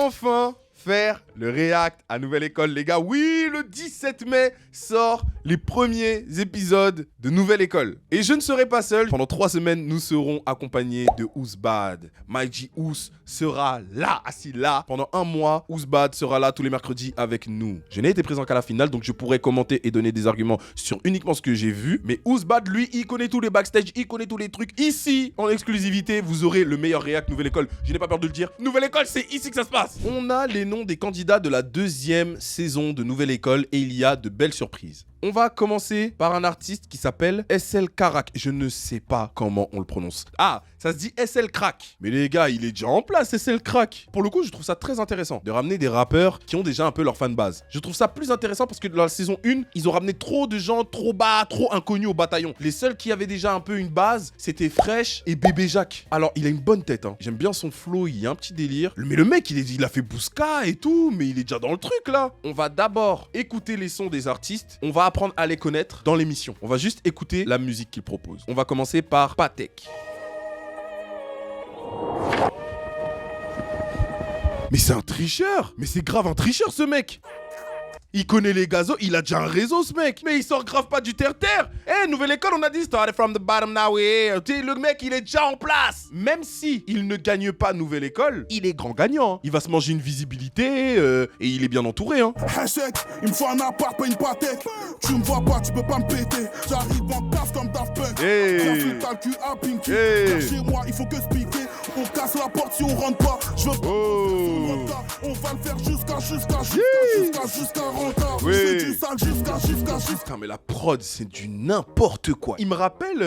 enfin faire le React à Nouvelle École, les gars. Oui, le 17 mai sort les premiers épisodes de Nouvelle École. Et je ne serai pas seul. Pendant 3 semaines, nous serons accompagnés de Ousbad. MyG Ous sera là, assis là. Pendant 1 mois, Ousbad sera là tous les mercredis avec nous. Je n'ai été présent qu'à la finale, donc je pourrais commenter et donner des arguments sur uniquement ce que j'ai vu. Mais Ousbad, lui, il connaît tous les backstage, il connaît tous les trucs. Ici, en exclusivité, vous aurez le meilleur React Nouvelle École. Je n'ai pas peur de le dire. Nouvelle École, c'est ici que ça se passe. On a les noms des candidats de la 2e saison de Nouvelle École et il y a de belles surprises. On va commencer par un artiste qui s'appelle SL Karak. Je ne sais pas comment on le prononce. Ah, ça se dit SL Crack. Mais les gars, il est déjà en place, SL Crack. Pour le coup, je trouve ça très intéressant de ramener des rappeurs qui ont déjà un peu leur fanbase. Je trouve ça plus intéressant parce que dans la saison 1, ils ont ramené trop de gens trop bas, trop inconnus au bataillon. Les seuls qui avaient déjà un peu une base, c'était Fresh et Bébé Jacques. Alors, il a une bonne tête, hein. J'aime bien son flow, il y a un petit délire. Mais le mec, il a fait Bouska et tout, mais il est déjà dans le truc, là. On va d'abord écouter les sons des artistes. On va apprendre à les connaître dans l'émission. On va juste écouter la musique qu'il propose. On va commencer par Patek. Mais c'est un tricheur! Mais c'est grave un tricheur, ce mec! Il connaît les gazos, il a déjà un réseau, ce mec. Mais il sort grave pas du terre-terre. Eh, Nouvelle École, on a dit started from the bottom, now we're here. Tu sais, le mec, il est déjà en place. Même si il ne gagne pas Nouvelle École, il est grand gagnant, hein. Il va se manger une visibilité et il est bien entouré, hein. Hachek, il me faut un appart, pas une patek. Tu me vois pas, tu peux pas me péter. J'arrive en casse comme Daft Punk. J'insulte le cul à Pinky. Chez moi, il faut que se piquer. On casse la porte si on rentre pas. Je veux pas. On va le faire jusqu'à rentable. Oui. C'est du sale jusqu'à. Putain, mais la prod, c'est du n'importe quoi. Il me rappelle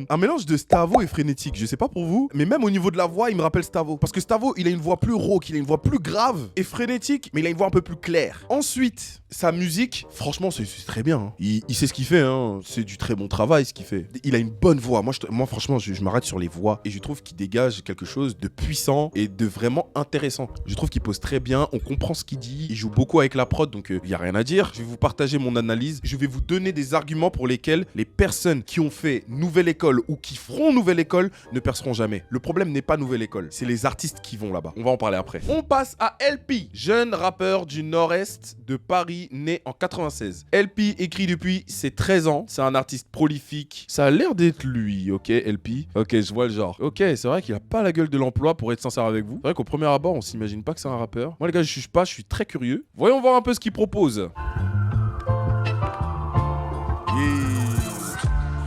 un mélange de Stavo et Frénétique. Je sais pas pour vous, mais même au niveau de la voix, il me rappelle Stavo. Parce que Stavo, il a une voix plus rauque, il a une voix plus grave. Et Frénétique, mais il a une voix un peu plus claire. Ensuite, sa musique, franchement, c'est très bien, hein. Il sait ce qu'il fait, hein. C'est du très bon travail, ce qu'il fait. Il a une bonne voix. Moi franchement, je m'arrête sur les voix. Et je trouve qu'il dégage quelque chose de puissant et de vraiment intéressant. Je trouve qu'il pose très bien, on comprend ce qu'il dit. Il joue beaucoup avec la prod, donc il y a rien à dire. Je vais vous partager mon analyse. Je vais vous donner des arguments pour lesquels les personnes qui ont fait Nouvelle École ou qui feront Nouvelle École ne perceront jamais. Le problème n'est pas Nouvelle École, c'est les artistes qui vont là-bas. On va en parler après. On passe à LP, jeune rappeur du nord-est de Paris, né en 96. LP écrit depuis ses 13 ans. C'est un artiste prolifique. Ça a l'air d'être lui, ok, LP. Ok, je vois le genre. Ok, c'est vrai qu'il a pas la gueule de l'emploi pour être sincère avec vous. C'est vrai qu'au premier abord, on s'imagine pas que c'est un rappeur. Moi les gars, je juge pas, je suis très curieux. Voyons voir un peu ce qu'il propose.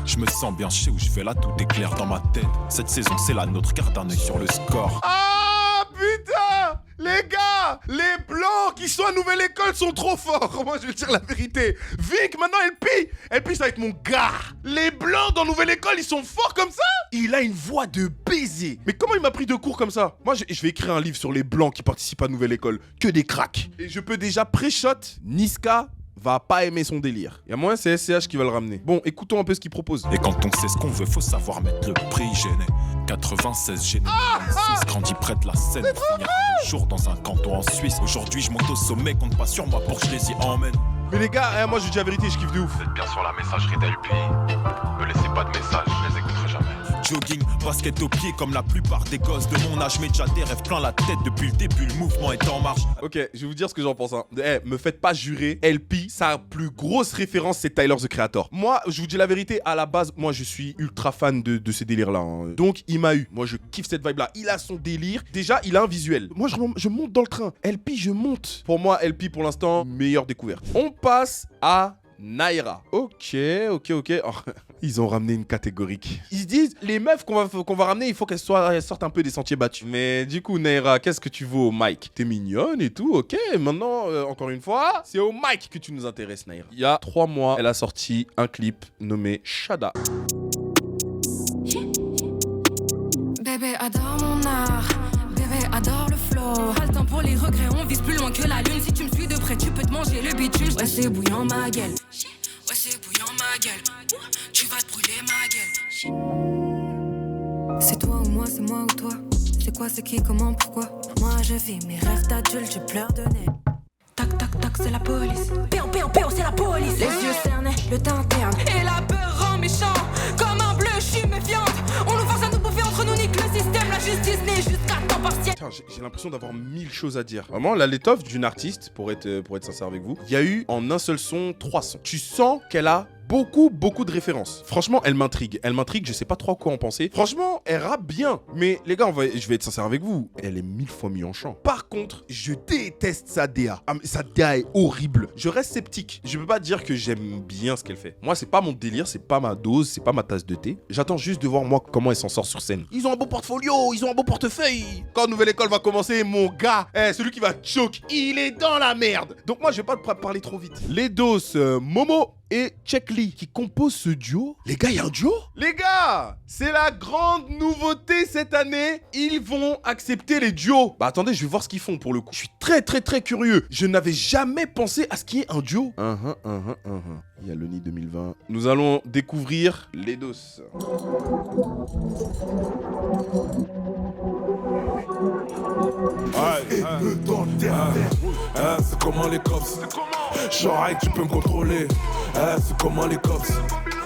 Je me sens bien, je sais où je vais là, tout est clair dans ma tête. Cette saison, c'est la nôtre, garde un œil sur le score. Ah putain! Les gars, les blancs qui sont à Nouvelle École sont trop forts. Moi, je vais dire la vérité. Vic, maintenant, LP, ça va être mon gars. Les blancs dans Nouvelle École, ils sont forts comme ça? Il a une voix de baiser. Mais comment il m'a pris de cours comme ça? Moi, je vais écrire un livre sur les blancs qui participent à Nouvelle École. Que des cracks. Et je peux déjà pré-shot Niska va pas aimer son délire. Il y a moyen, c'est SCH qui va le ramener. Bon, écoutons un peu ce qu'il propose. Et quand on sait ce qu'on veut, faut savoir mettre le prix. Gêné 96, gêné 26, grandi près de la Seine. Finir un jour dans un canton en Suisse. Aujourd'hui, je monte au sommet, compte pas sur moi pour que je les y emmène. Mais les gars, moi je dis la vérité, je kiffe de ouf. Vous êtes bien sur la messagerie d'LP. Me laissez pas de message, je les écouterai jamais. Jogging, basket au pied comme la plupart des gosses de mon âge. Mais déjà des rêves plein la tête depuis le début, le mouvement est en marche. Ok, je vais vous dire ce que j'en pense, hein. Me faites pas jurer. LP, sa plus grosse référence, c'est Tyler, the Creator. Moi, je vous dis la vérité, à la base, moi je suis ultra fan de ces délires-là, hein. Donc, il m'a eu. Moi, je kiffe cette vibe-là. Il a son délire. Déjà, il a un visuel. Moi, je monte dans le train. LP, je monte. Pour moi, LP, pour l'instant, meilleure découverte. On passe à Naira. Ok. Oh, ils ont ramené une catégorique. Ils se disent, les meufs qu'on va ramener, il faut qu'elles sortent un peu des sentiers battus. Mais du coup, Naira, qu'est-ce que tu vaux au mic? T'es mignonne et tout, ok. Maintenant, encore une fois, c'est au mic que tu nous intéresses, Naira. Il y a 3 mois, elle a sorti un clip nommé Shada. Bébé adore mon art, bébé adore le flow. Pas le temps pour les regrets, on vise plus loin que la lune. Si tu me suis de près, tu peux te manger le bitume. Ouais, c'est bouillant ma gueule. Ouais, c'est bouillant ma gueule. Tu vas te brûler ma gueule. C'est toi ou moi, c'est moi ou toi. C'est quoi, c'est qui, comment, pourquoi. Moi je vis mes rêves d'adulte, je pleure de nez. Tac, tac, tac, c'est la police. Péon, péon, péon, c'est la police. Les yeux cernés, le teint terne. Et la peur rend méchant. Comme un bleu, je suis méfiante. On nous force à nous bouffer entre nous, nique le système. La justice n'est jusqu'à temps partiel. Enfin, j'ai l'impression d'avoir 1000 choses à dire. Vraiment, là, l'étoffe d'une artiste, pour être sincère avec vous, il y a eu en un seul son 3 sons. Tu sens qu'elle a beaucoup de références. Franchement, elle m'intrigue, je sais pas trop quoi en penser. Franchement, elle rappe bien. Mais les gars, je vais être sincère avec vous, elle est 1000 fois mieux en chant. Par contre, je déteste sa DA. Ah, mais sa DA est horrible. Je reste sceptique. Je peux pas dire que j'aime bien ce qu'elle fait. Moi, c'est pas mon délire, c'est pas ma dose, c'est pas ma tasse de thé. J'attends juste de voir moi comment elle s'en sort sur scène. Ils ont un beau portfolio, ils ont un beau portefeuille. Quand Nouvelle École va commencer, mon gars, celui qui va choke, il est dans la merde. Donc moi, je vais pas parler trop vite. Les doses, Momo et Check Lee qui composent ce duo. Les gars, il y a un duo? Les gars, c'est la grande nouveauté cette année. Ils vont accepter les duos. Bah attendez, je vais voir ce qu'ils font pour le coup. Je suis très curieux. Je n'avais jamais pensé à ce qu'il y ait un duo. Il y a le Nid 2020. Nous allons découvrir les doses. C'est comment les cops? Genre, tu peux me contrôler. C'est comment les cops?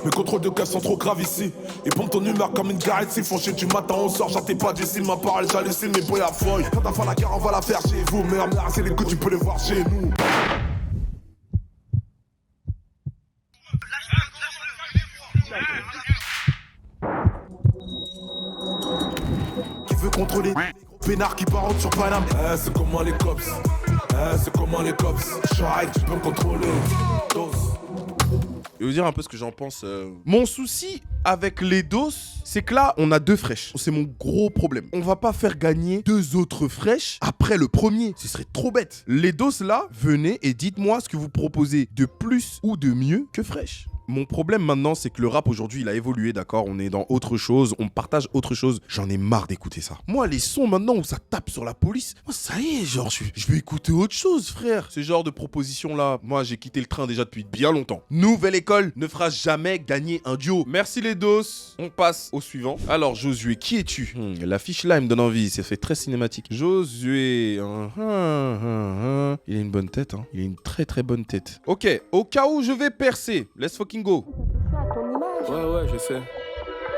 Mes contrôles de caisse sont trop graves ici. Ils pompent ton humeur comme une garette. S'ils font chier du matin au soir, j'en t'ai pas d'ici. Ma parole, j'hallucine, mes boys à folle. Quand t'as fait la guerre, on va la faire chez vous. Mais c'est les coups, tu peux les voir chez nous. Qui veut contrôler Pénard qui part sur Paname. C'est comment les cops? C'est comment les cops? Genre, tu peux me contrôler. Je vais vous dire un peu ce que j'en pense. Mon souci avec les doses, c'est que là, on a 2 fraîches. C'est mon gros problème. On va pas faire gagner 2 autres fraîches après le premier. Ce serait trop bête. Les doses là, venez et dites-moi ce que vous proposez de plus ou de mieux que fraîche. Mon problème maintenant, c'est que le rap aujourd'hui, il a évolué, d'accord? On est dans autre chose, on partage autre chose. J'en ai marre d'écouter ça. Moi, les sons maintenant où ça tape sur la police, moi, ça y est, genre, je vais écouter autre chose, frère. Ce genre de proposition-là, moi, j'ai quitté le train déjà depuis bien longtemps. Nouvelle École ne fera jamais gagner un duo. Merci les doses. On passe au suivant. Alors, Josué, qui es-tu? L'affiche là, elle me donne envie. Ça fait très cinématique. Josué. Il a une bonne tête, hein. Il a une très bonne tête. Ok, au cas où je vais percer, let's fucking go. Ouais, je sais.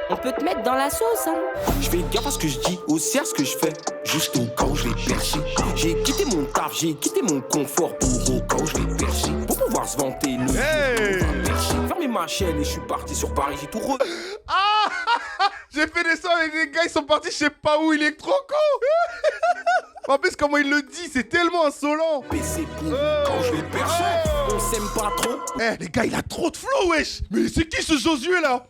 On peut te mettre dans la sauce, hein. Je fais gaffe à ce que je dis, aussi à ce que je fais. Juste au cas où je vais percer. J'ai quitté mon taf, j'ai quitté mon confort pour au cas où je vais percer. Pour pouvoir se vanter, nous. Fermez ma chaîne et je suis parti sur Paris, j'ai tout J'ai fait des sons avec des gars, ils sont partis, je sais pas où, il est trop con. En plus, comment il le dit, c'est tellement insolent. PC pour quand je vais percer. On s'aime pas trop. Les gars, il a trop de flow, wesh. Mais c'est qui ce Josué là?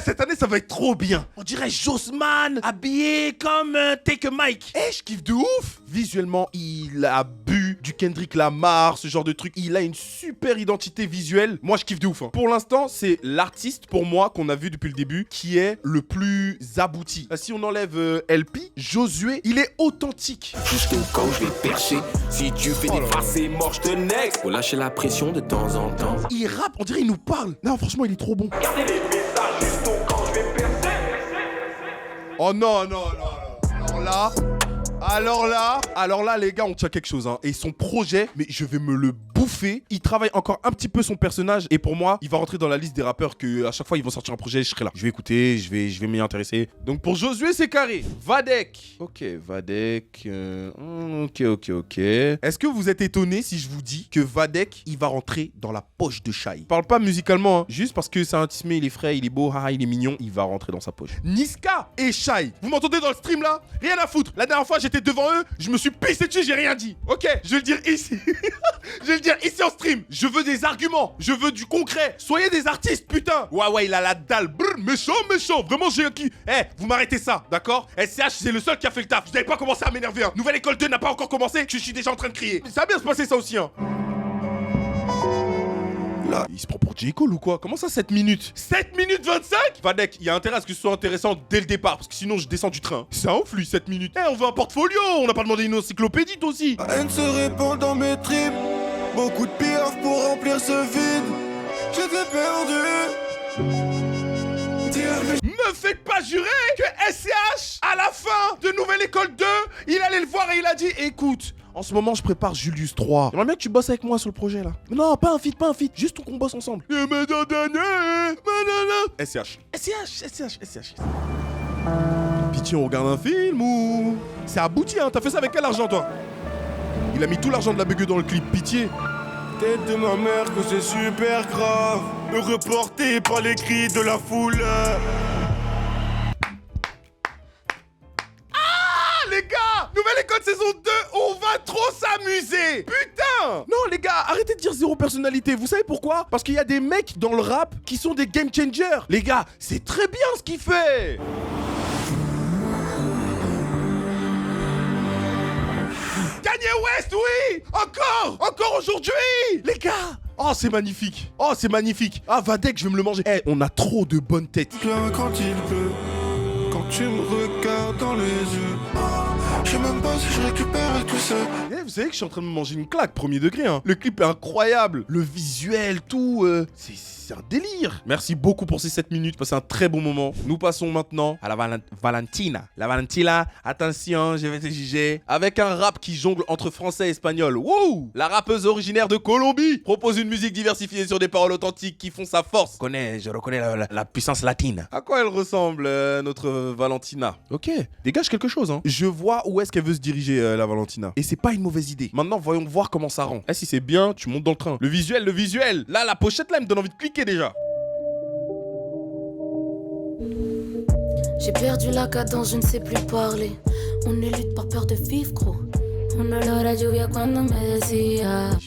Cette année, ça va être trop bien. On dirait Jossman, habillé comme Take a Mike. Je kiffe de ouf. Visuellement, il a bu du Kendrick Lamar, ce genre de truc. Il a une super identité visuelle. Moi, je kiffe de ouf. Pour l'instant, c'est l'artiste, pour moi, qu'on a vu depuis le début, qui est le plus abouti. Si on enlève LP, Josué, il est authentique. Juste au cas où je vais percer. Si tu fais des phrases, c'est mort, je te next. Faut lâcher la pression de temps en temps. Il rappe, on dirait il nous parle. Non, franchement, il est trop bon. Regardez les messages juste au cas où je vais percer. Oh non. Alors là, les gars, on tient quelque chose, hein. Et son projet, mais je vais me le bouffer. Il travaille encore un petit peu son personnage. Et pour moi, il va rentrer dans la liste des rappeurs que à chaque fois, ils vont sortir un projet, je serai là. Je vais écouter, je vais m'y intéresser. Donc pour Josué, c'est carré. Vadek. Ok, Vadek. Ok. Est-ce que vous êtes étonné si je vous dis que Vadek, il va rentrer dans la poche de Shai? Je parle pas musicalement, hein. Juste parce que c'est un tismé, il est frais, il est beau, il est mignon, il va rentrer dans sa poche. Niska et Shai. Vous m'entendez dans le stream là? Rien à foutre. La dernière fois, j'étais devant eux, je me suis pissé dessus, j'ai rien dit. Ok, je vais le dire ici. Je vais le dire ici en stream. Je veux des arguments, je veux du concret. Soyez des artistes, putain. Ouais, il a la dalle. Brr, méchant. Vraiment, j'ai acquis. Vous m'arrêtez ça, d'accord? SCH, c'est le seul qui a fait le taf. Vous n'avez pas commencé à m'énerver, hein. Nouvelle École 2 n'a pas encore commencé, je suis déjà en train de crier. Ça va bien se passer ça aussi, hein. Là, il se prend pour J. Cole ou quoi? Comment ça 7 minutes? 7 minutes 25? Vadek, il y a intérêt à ce que ce soit intéressant dès le départ, parce que sinon je descends du train. C'est un ouf lui, 7 minutes. On veut un portfolio, on n'a pas demandé une encyclopédie toi aussi. La haine se répand dans mes tripes. Beaucoup de piaf pour remplir ce vide. J'étais perdu. Me faites pas jurer que SCH, à la fin de Nouvelle École 2, il allait le voir et il a dit, écoute, en ce moment, je prépare Julius 3. J'aimerais bien que tu bosses avec moi sur le projet, là. Non, pas un feat. Juste qu'on bosse ensemble. SCH. Pitié, on regarde un film ou... c'est abouti, hein. T'as fait ça avec quel argent, toi? Il a mis tout l'argent de la bugue dans le clip, pitié. Tête de ma mère que c'est super grave. Reporté par les cris de la foule. Les gars, Nouvelle École saison 2, on va trop s'amuser. Putain. Non les gars, arrêtez de dire zéro personnalité. Vous savez pourquoi? Parce qu'il y a des mecs dans le rap qui sont des game changers. Les gars, c'est très bien ce qu'il fait. Kanye West, oui. Encore aujourd'hui. Les gars. Oh, c'est magnifique. Oh, c'est magnifique. Ah, Vadek, je vais me le manger. Eh, on a trop de bonnes têtes. Plein quand il pleut, quand tu me regardes dans les yeux. Je sais même pas si je récupère tout ça. Eh, vous savez que je suis en train de me manger une claque, premier degré, hein. Le clip est incroyable. Le visuel, tout, c'est un délire. Merci beaucoup pour ces 7 minutes, passez un très bon moment. Nous passons maintenant à la Valentina. La Valentina, attention, je vais te juger. Avec un rap qui jongle entre français et espagnol. Wouh! La rappeuse originaire de Colombie propose une musique diversifiée sur des paroles authentiques qui font sa force. Je reconnais la puissance latine. À quoi elle ressemble, notre Valentina? Ok, dégage quelque chose, hein. Je vois où est-ce qu'elle veut se diriger, la Valentina. Et c'est pas une mauvaise idée. Maintenant, voyons voir comment ça rend. Eh, si c'est bien, tu montes dans le train. Le visuel. Là, la pochette, là, elle me donne envie de cliquer déjà. J'ai perdu la cadence, je ne sais plus parler. On élude par peur de vivre, gros. Je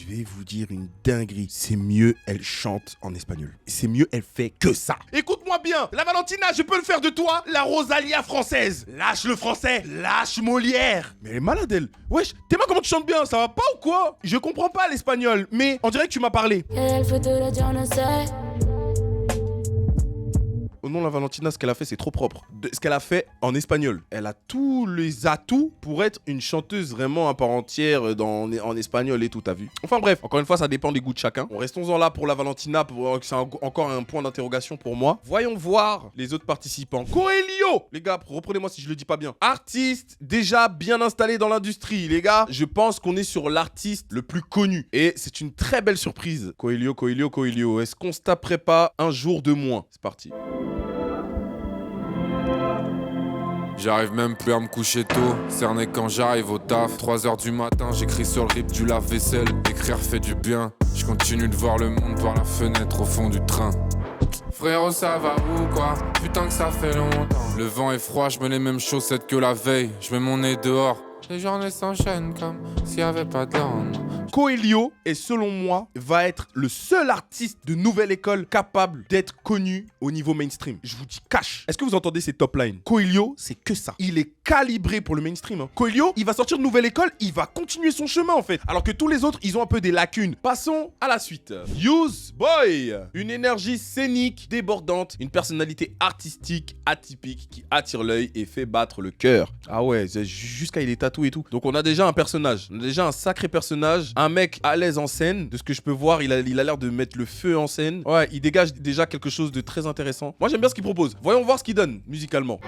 vais vous dire une dinguerie. C'est mieux, elle chante en espagnol. C'est mieux, elle fait que ça. Écoute-moi bien, la Valentina, je peux le faire de toi, la Rosalia française. Lâche le français, lâche Molière. Mais elle est malade, elle. Wesh, t'es mal comment tu chantes bien, ça va pas ou quoi? Je comprends pas l'espagnol, mais on dirait que tu m'as parlé. Elle veut te le dire, ne sait. Oh non, la Valentina, ce qu'elle a fait, c'est trop propre. Ce qu'elle a fait en espagnol. Elle a tous les atouts pour être une chanteuse vraiment à part entière en espagnol et tout, t'as vu? Enfin bref, encore une fois, ça dépend des goûts de chacun. Restons-en là pour la Valentina, c'est encore un point d'interrogation pour moi. Voyons voir les autres participants. Coelho! Les gars, reprenez-moi si je le dis pas bien. Artiste déjà bien installé dans l'industrie. Les gars, je pense qu'on est sur l'artiste le plus connu. Et c'est une très belle surprise. Coelho. Est-ce qu'on se taperait pas un jour de moins? C'est parti. J'arrive même plus à me coucher tôt, cerné quand j'arrive au taf. 3h du matin, j'écris sur le rip du lave-vaisselle. Écrire fait du bien, je continue de voir le monde par la fenêtre au fond du train. Frérot, ça va ou quoi? Putain que ça fait longtemps. Le vent est froid, je mets les mêmes chaussettes que la veille. Je mets mon nez dehors, les journées s'enchaînent comme s'il y avait pas de lendemain. Coelho est, selon moi, va être le seul artiste de Nouvelle École capable d'être connu au niveau mainstream. Je vous dis cash. Est-ce que vous entendez ces top lines? Coelho, c'est que ça. Il est calibré pour le mainstream. Hein. Coelho, il va sortir de Nouvelle École, il va continuer son chemin en fait. Alors que tous les autres, ils ont un peu des lacunes. Passons à la suite. Use Boy. Une énergie scénique, débordante, une personnalité artistique, atypique, qui attire l'œil et fait battre le cœur. Ah ouais, jusqu'à il est tatoué et tout. Donc on a déjà un personnage. On a déjà un sacré personnage. Un mec à l'aise en scène. De ce que je peux voir, il a l'air de mettre le feu en scène. Ouais, il dégage déjà quelque chose de très intéressant. Moi, j'aime bien ce qu'il propose. Voyons voir ce qu'il donne musicalement.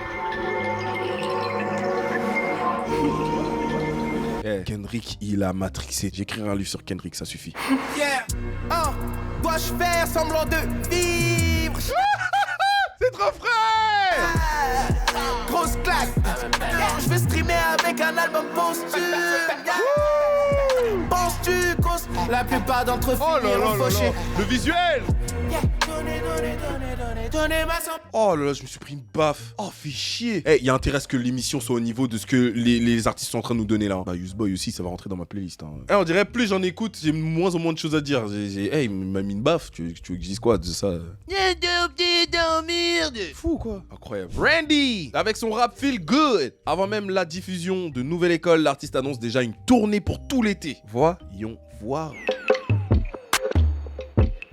Hey, Kendrick, il a matrixé. J'écrirai un livre sur Kendrick, ça suffit. Yeah, dois-je faire semblant de vivre? C'est trop frais! Grosse claque. Je vais streamer avec un album posthume. Penses-tu qu'on... La plupart d'entre eux finiront fauchés. Le visuel! Oh là là, je me suis pris une baffe. Oh, fais chier. Eh, il y a intérêt à ce que l'émission soit au niveau de ce que les artistes sont en train de nous donner là. Bah, Use Boy aussi, ça va rentrer dans ma playlist. Hein. Eh, on dirait plus j'en écoute, j'ai moins en moins de choses à dire. Il m'a mis une baffe. Tu veux que je dise quoi de ça? Fou quoi. Incroyable. Randy, avec son rap Feel Good. Avant même la diffusion de Nouvelle École, l'artiste annonce déjà une tournée pour tout l'été. Voyons voir.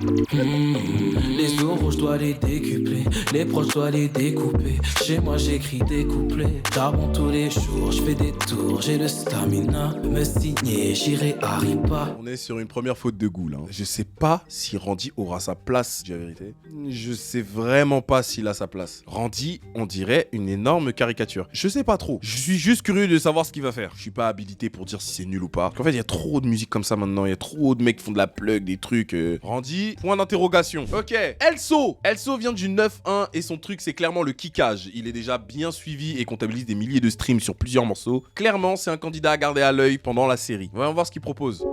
Les euros je dois les décupler, les proches je dois les découper. Chez moi j'écris des couplets, charbon tous les jours, je fais des tours, j'ai le stamina. Me signer, j'irai à Ripa. On est sur une première faute de goût là. Je sais pas si Randy aura sa place, je dis la vérité. Je sais vraiment pas s'il a sa place. Randy, on dirait une énorme caricature. Je sais pas trop. Je suis juste curieux de savoir ce qu'il va faire. Je suis pas habilité pour dire si c'est nul ou pas. En fait, il y a trop de musique comme ça maintenant. Il y a trop de mecs qui font de la plug, des trucs. Randy, parti. Point d'interrogation. Ok. Elso vient du 9-1 et son truc c'est clairement le kickage. Il est déjà bien suivi et comptabilise des milliers de streams sur plusieurs morceaux. Clairement, c'est un candidat à garder à l'œil pendant la série. Voyons voir ce qu'il propose.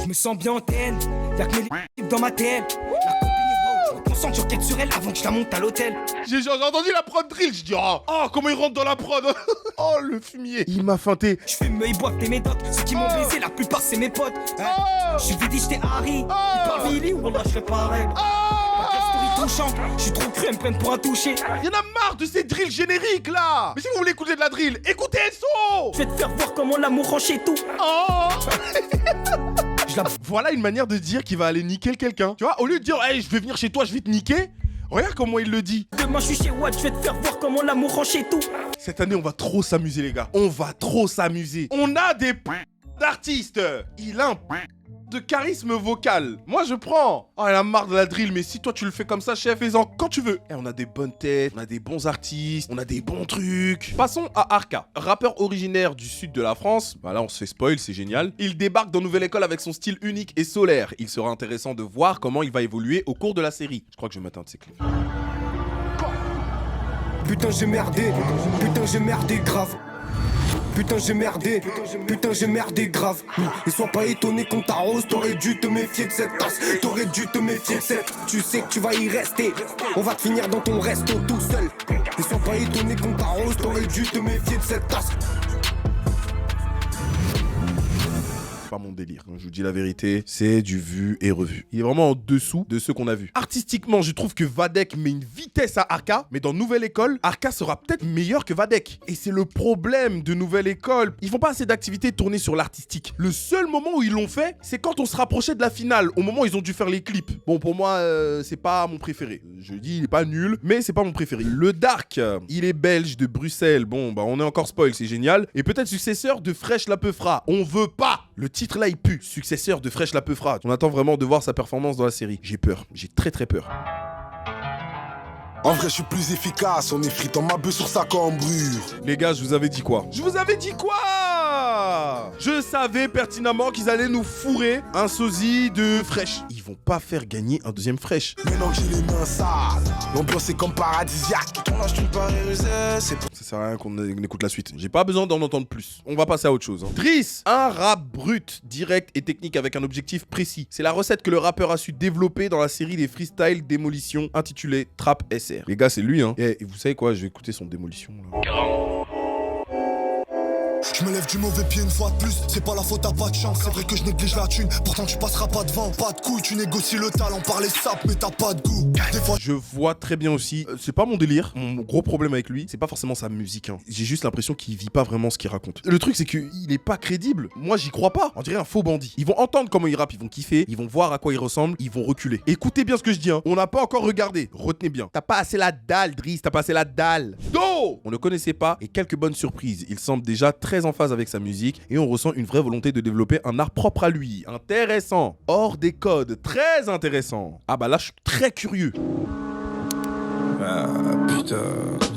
Je me sens bien en TN, y'a que mes dans ma TN. La copine est wow, je me concentre, j'enquête sur elle avant que je la monte à l'hôtel. J'ai entendu la prod drill, je dis oh comment il rentre dans la prod. Oh le fumier, il m'a feinté. Je fume, ils boivent des médocs, ceux qui m'ont baisé, la plupart c'est mes potes. Je suis vidi, j'étais Harry, ils parlent Billy ou alors je fais pareil. Touchante. Je suis trop cru, elles me prennent pour un touché. Y'en a marre de ces drills génériques là. Mais si vous voulez écouter de la drill, écoutez SO. Je vais te faire voir comment l'amour rend chez tout. Voilà une manière de dire qu'il va aller niquer quelqu'un. Tu vois, au lieu de dire hey, je vais venir chez toi, je vais te niquer. Regarde comment il le dit. Demain je suis chez Watt, je vais te faire voir comment l'amour rend chez tout. Cette année on va trop s'amuser les gars. On va trop s'amuser. On a des d'artistes. Il a un de charisme vocal. Moi je prends. Oh elle a marre de la drill, mais si toi tu le fais comme ça chef, fais-en quand tu veux. Et on a des bonnes têtes, on a des bons artistes, on a des bons trucs. Passons à Arca, rappeur originaire du sud de la France. Bah là on se fait spoil, c'est génial. Il débarque dans Nouvelle École avec son style unique et solaire. Il sera intéressant de voir comment il va évoluer au cours de la série. Je crois que je vais mettre un de ces clips. Putain j'ai merdé grave. Putain j'ai merdé grave. Et sois pas étonné qu'on t'arrose, t'aurais dû te méfier de cette tasse. T'aurais dû te méfier de cette. Tu sais que tu vas y rester. On va te finir dans ton resto tout seul. Et sois pas étonné qu'on t'arrose, t'aurais dû te méfier de cette tasse. Pas mon délire, je vous dis la vérité, c'est du vu et revu. Il est vraiment en dessous de ce qu'on a vu. Artistiquement, je trouve que Vadek met une vitesse à Arca, mais dans Nouvelle École, Arca sera peut-être meilleur que Vadek. Et c'est le problème de Nouvelle École. Ils font pas assez d'activités tournées sur l'artistique. Le seul moment où ils l'ont fait, c'est quand on se rapprochait de la finale, au moment où ils ont dû faire les clips. Bon, pour moi, c'est pas mon préféré. Je dis, il est pas nul, mais c'est pas mon préféré. Le Dark, il est belge de Bruxelles. Bon, bah on est encore spoil, c'est génial. Et peut-être successeur de Fresh la Peufra. On veut pas. Le titre là, il pue. Successeur de Fresh la Peufra. On attend vraiment de voir sa performance dans la série. J'ai peur. J'ai très peur. En vrai, je suis plus efficace, on effrite en ma bœuf sur sa cambrure. Les gars, je vous avais dit quoi? Je savais pertinemment qu'ils allaient nous fourrer un sosie de Fresh. Ils vont pas faire gagner un deuxième Fresh. Maintenant que j'ai les mains sales, l'ambiance est comme paradisiaque. Ton âge, tu me parais rusé, c'est pas... Ça sert à rien qu'on écoute la suite. J'ai pas besoin d'en entendre plus. On va passer à autre chose. Driss, un rap brut, direct et technique avec un objectif précis. C'est la recette que le rappeur a su développer dans la série des freestyle démolition intitulée Trap SR. Les gars, c'est lui, hein. Et vous savez quoi, je vais écouter son démolition, là. Je me lève du mauvais pied une fois de plus, c'est pas la faute à pas de chance, c'est vrai que je néglige la thune, pourtant tu passeras pas devant, pas de couilles, tu négocies le talent par les sapes, mais t'as pas de goût. Des fois... Je vois très bien aussi, c'est pas mon délire, mon gros problème avec lui, c'est pas forcément sa musique, hein. J'ai juste l'impression qu'il vit pas vraiment ce qu'il raconte. Le truc c'est qu'il est pas crédible, moi j'y crois pas, on dirait un faux bandit. Ils vont entendre comment il rappe, ils vont kiffer, ils vont voir à quoi il ressemble, ils vont reculer. Écoutez bien ce que je dis, hein. On n'a pas encore regardé, retenez bien. T'as pas assez la dalle, Driss, t'as pas assez la dalle. Do! On le connaissait pas et quelques bonnes surprises, il semble déjà très en phase avec sa musique. Et on ressent une vraie volonté de développer un art propre à lui. Intéressant. Hors des codes. Très intéressant. Ah bah là, je suis très curieux. Putain.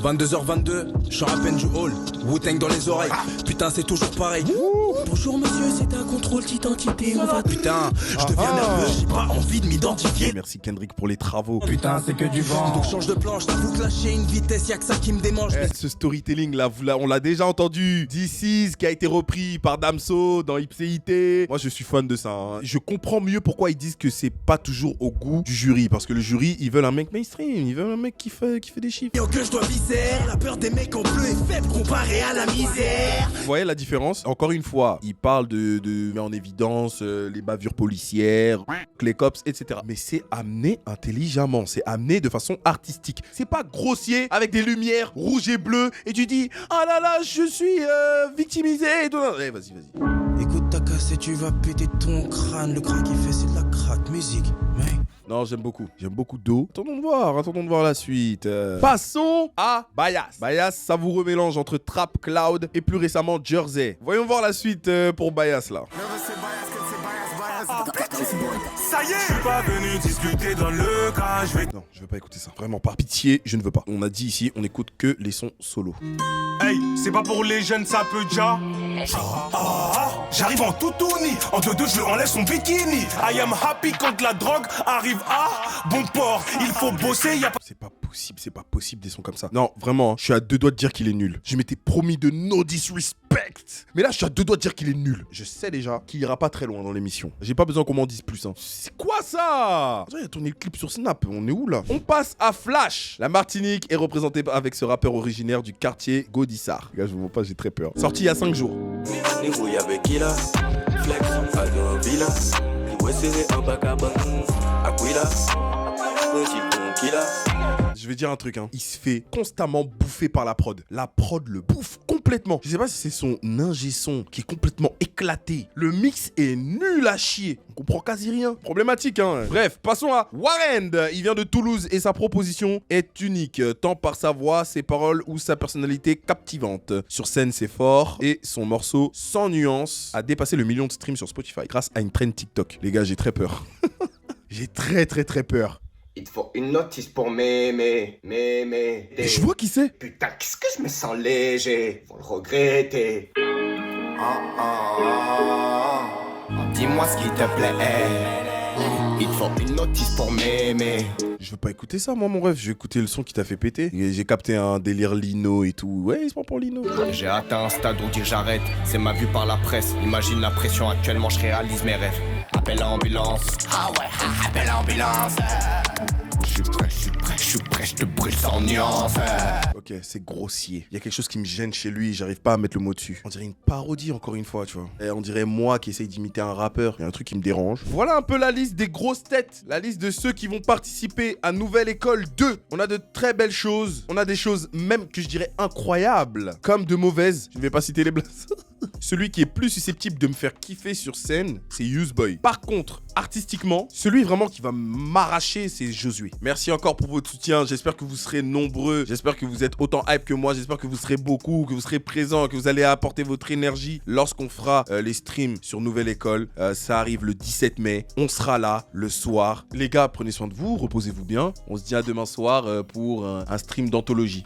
22h22, je sors à peine du hall. Wu-Tang dans les oreilles. Putain, c'est toujours pareil. Bonjour monsieur, c'est un contrôle d'identité. On va. Putain, je deviens nerveux, j'ai pas envie de m'identifier. Merci Kendrick pour les travaux. Putain, c'est que du vent. Donc change de planche, t'avoue que lâcher une vitesse, y'a que ça qui me démange. Ce storytelling là, on l'a déjà entendu. This Is qui a été repris par Damso dans Ipséité. Moi je suis fan de ça, hein. Je comprends mieux pourquoi ils disent que c'est pas toujours au goût du jury. Parce que le jury, ils veulent un mec mainstream, ils veulent un mec qui fait des chiffres. Et que je dois viser, la peur des mecs en bleu est faible comparée à la misère. Vous voyez la différence? Encore une fois, il parle de met en évidence les bavures policières, les cops, etc. Mais c'est amené intelligemment, c'est amené de façon artistique. C'est pas grossier avec des lumières rouges et bleues et tu dis ah là là, je suis victimisé. Eh, vas-y. Écoute ta casse et tu vas péter ton crâne. Le crack il fait c'est de la crack musique, mec. Non, j'aime beaucoup d'eau. Attendons de voir la suite. Passons à Bias. Bias, savoureux mélange entre Trap, Cloud et plus récemment Jersey. Voyons voir la suite pour Bias là. ça y est. Je suis pas venu discuter dans le cas. Non, je veux pas écouter ça. Vraiment pas. Pitié, je ne veux pas. On a dit ici, on écoute que les sons solo. Hey, c'est pas pour les jeunes, ça peut déjà. J'arrive en toutouni. En 2-2, je lui enlève son bikini. I am happy quand la drogue arrive à bon port. Il faut bosser, y'a pas. C'est pas possible des sons comme ça. Non, vraiment, je suis à 2 doigts de dire qu'il est nul. Je m'étais promis de no disrespect. Mais là, je suis à 2 doigts de dire qu'il est nul. Je sais déjà qu'il ira pas très loin dans l'émission. J'ai pas besoin qu'on m'en dise plus. Hein. C'est quoi ça? Il a tourné le clip sur Snap. On est où là? On passe à Flash. La Martinique est représentée avec ce rappeur originaire du quartier Gaudissart. Les gars, je vous vois pas, j'ai très peur. Sorti il y a 5 jours. Je vais dire un truc, hein. Il se fait constamment bouffer par la prod. La prod le bouffe complètement. Je sais pas si c'est son ingé son qui est complètement éclaté. Le mix est nul à chier. On comprend quasi rien. Problématique, hein. Bref, passons à Warren. Il vient de Toulouse et sa proposition est unique, tant par sa voix, ses paroles ou sa personnalité captivante. Sur scène, c'est fort et son morceau Sans nuance a dépassé le 1 million de streams sur Spotify grâce à une trend TikTok. Les gars, j'ai très peur. J'ai très peur. Il te faut une notice pour m'aimer. Et je vois qui c'est. Putain, qu'est-ce que je me sens léger. Faut le regretter. Dis-moi ce qui te plaît. Il te faut une notice pour m'aimer. Je veux pas écouter ça, moi, mon rêve. Je vais écouter le son qui t'a fait péter. J'ai capté un délire Lino et tout. Ouais, il se prend pour Lino. J'ai atteint un stade où dire j'arrête. C'est ma vue par la presse. Imagine la pression actuellement, je réalise mes rêves. Appelle l'ambulance. Ah ouais, appelle l'ambulance. Je suis prêt, je te brûle sans nuance. Ok, c'est grossier. Il y a quelque chose qui me gêne chez lui, j'arrive pas à mettre le mot dessus. On dirait une parodie, encore une fois, tu vois. Et on dirait moi qui essaye d'imiter un rappeur. Il y a un truc qui me dérange. Voilà un peu la liste des grosses têtes. La liste de ceux qui vont participer à Nouvelle École 2. On a de très belles choses. On a des choses même que je dirais incroyables. Comme de mauvaises. Je ne vais pas citer les blagues. Celui qui est plus susceptible de me faire kiffer sur scène, c'est Useboy. Par contre, artistiquement, celui vraiment qui va m'arracher, c'est Josué. Merci encore pour votre soutien. J'espère que vous serez nombreux. J'espère que vous êtes autant hype que moi. J'espère que vous serez beaucoup, que vous serez présents, que vous allez apporter votre énergie lorsqu'on fera les streams sur Nouvelle École. Ça arrive le 17 mai. On sera là le soir. Les gars, prenez soin de vous, reposez-vous bien. On se dit à demain soir pour un stream d'anthologie.